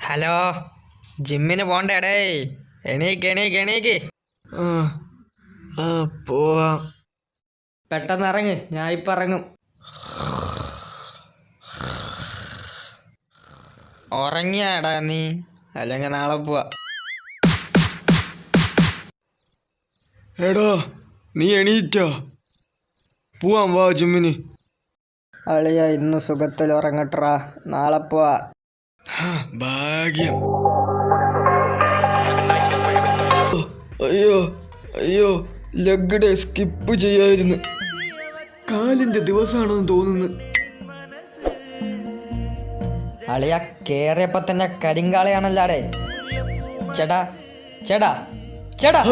Hello, ജിമ്മിന് പോണ്ടേടേ. എണീക്ക് എണീക്ക് എണീക്ക്. പോവാം. പെട്ടെന്ന് ഇറങ്ങ്, ഞാൻ ഇപ്പം ഇറങ്ങും. ഉറങ്ങിയാടാ നീ? അല്ലെങ്കിൽ നാളെ പോവാ. എടാ, നീ എണീറ്റാ? പോവാം, വാ ജിമ്മിന്. അളിയ ഇന്ന് സുഖത്തിൽ ഉറങ്ങട്ടാ, നാളെ പോവാ. ഭാഗ്യം. അയ്യോ അയ്യോ, ലെഗ് ഡേ സ്കിപ്പ് ചെയ്യായിരുന്നു. കാലിന്റെ ദിവസമാണെന്ന് തോന്നുന്നു. അളിയ കേറിയപ്പോ തന്നെ കരിങ്കാളിയാണല്ലാടേ. ചേട്ടാ ചേട്ടാ ചേട്ടാ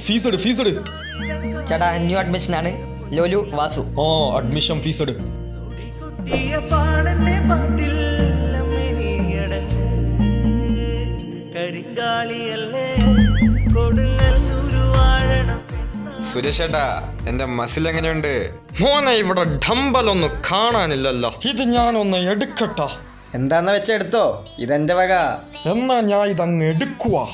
ഫീസ് എടു, ഫീസ് എടു. ചേട്ടാ, ന്യൂ അഡ്മിഷൻ ആണ്, ലോലു വാസു. അഡ്മിഷൻ ഫീസ് എടു. സുരേഷേട്ടാ, എന്റെ മസിൽ എങ്ങനെയുണ്ട്? മോനെ, ഇവിടെ ഡമ്പലൊന്നും കാണാനില്ലല്ലോ. ഇത് ഞാനൊന്ന് എടുക്കട്ടാ. എന്താന്ന് വെച്ചാ എടുത്തോ, ഇതെന്റെ വക. എന്നാ ഞാൻ ഇതങ്ങ് എടുക്കുവാ.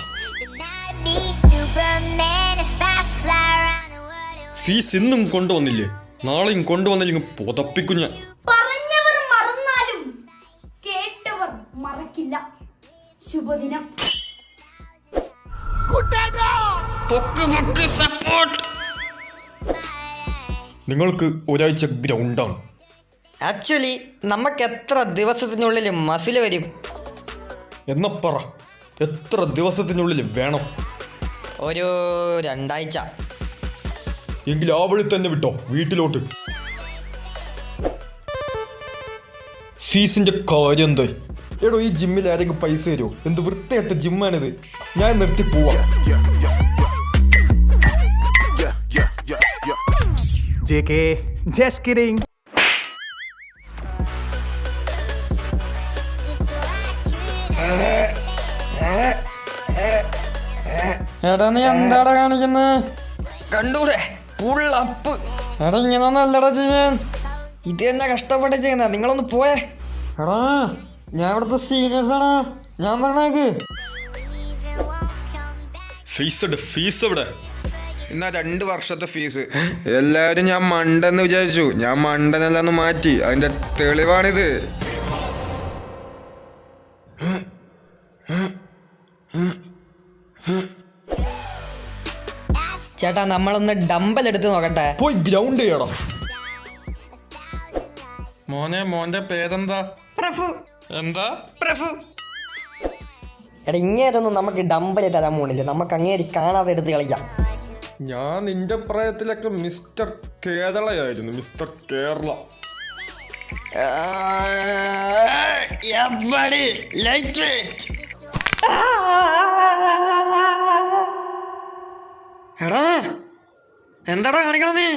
ഫീസ് ഇന്നും കൊണ്ടുവന്നില്ലേ? നാളെയും കൊണ്ടുവന്നില്ലെങ്കിൽ പുതപ്പിക്കും ഞാൻ. പറഞ്ഞവർ മറന്നാലും കേട്ടവർ മറക്കില്ല. ശുഭദിനം. നിങ്ങൾക്ക് ഒരാഴ്ച ഗ്രൗണ്ടാണ്. ആക്ച്വലി നമുക്ക് എത്ര ദിവസത്തിനുള്ളിൽ മസിൽ വരും? എന്നാ പറ, എത്ര ദിവസത്തിനുള്ളിൽ വേണം? ഒരു 2 ആഴ്ച. എങ്കിൽ ആ വഴി തന്നെ വിട്ടോ, വീട്ടിലോട്ട്. ഫീസിന്റെ കാര്യം എന്തായി? എടോ, ഈ ജിമ്മിൽ ആരെങ്കിലും പൈസ തരുമോ? എന്ത് വൃത്തിയായിട്ട ജിമ്മാണിത്. ഞാൻ നിർത്തി പോവാ. JK, just kidding. എടാ, നീ എന്താടാ കാണിക്കുന്നത്? കണ്ടൂടെ, പുള്ളപ്പ്. എടാ, ഇങ്ങനൊന്നല്ലടാ ചെയ്യാൻ. ഇത് തന്നെ കഷ്ടപ്പെട്ട് ചെയ്യുന്ന, നിങ്ങളൊന്ന് പോയേ. എടാ, ഞാൻ ഇവിടുത്തെ സീനിയേഴ്സ് ആണ്, ഞാൻ പറഞ്ഞേക്ക്. ഫീസ് എവിടെ? എന്നാ 2 വർഷത്തെ ഫീസ്. എല്ലാരും ഞാൻ മണ്ടെന്ന് വിചാരിച്ചു. ഞാൻ മണ്ടനല്ലെന്ന് മാറ്റി. അതിന്റെ തെളിവാണിത്. ചേട്ടാ, നമ്മളൊന്ന് ഡമ്പൽ എടുത്ത് നോക്കട്ടെ. പോയി ഗ്രൗണ്ട് ചെയ്യടാ. മോന്റെ പേരെന്താ? പ്രഭു. എന്താ? പ്രഭു. എടാ, ഇങ്ങേരൊന്നും നമുക്ക് ഡമ്പൽ തരാൻ പോണില്ല. നമുക്ക് അങ്ങേരി കാണാതെ എടുത്ത് കളിക്കാം. ഞാൻ നിന്റെ പ്രായത്തിലൊക്കെ മിസ്റ്റർ കേരളയായിരുന്നു. മിസ്റ്റർ കേരള. എടാ, എന്താടാ കാണിക്കണ നീ?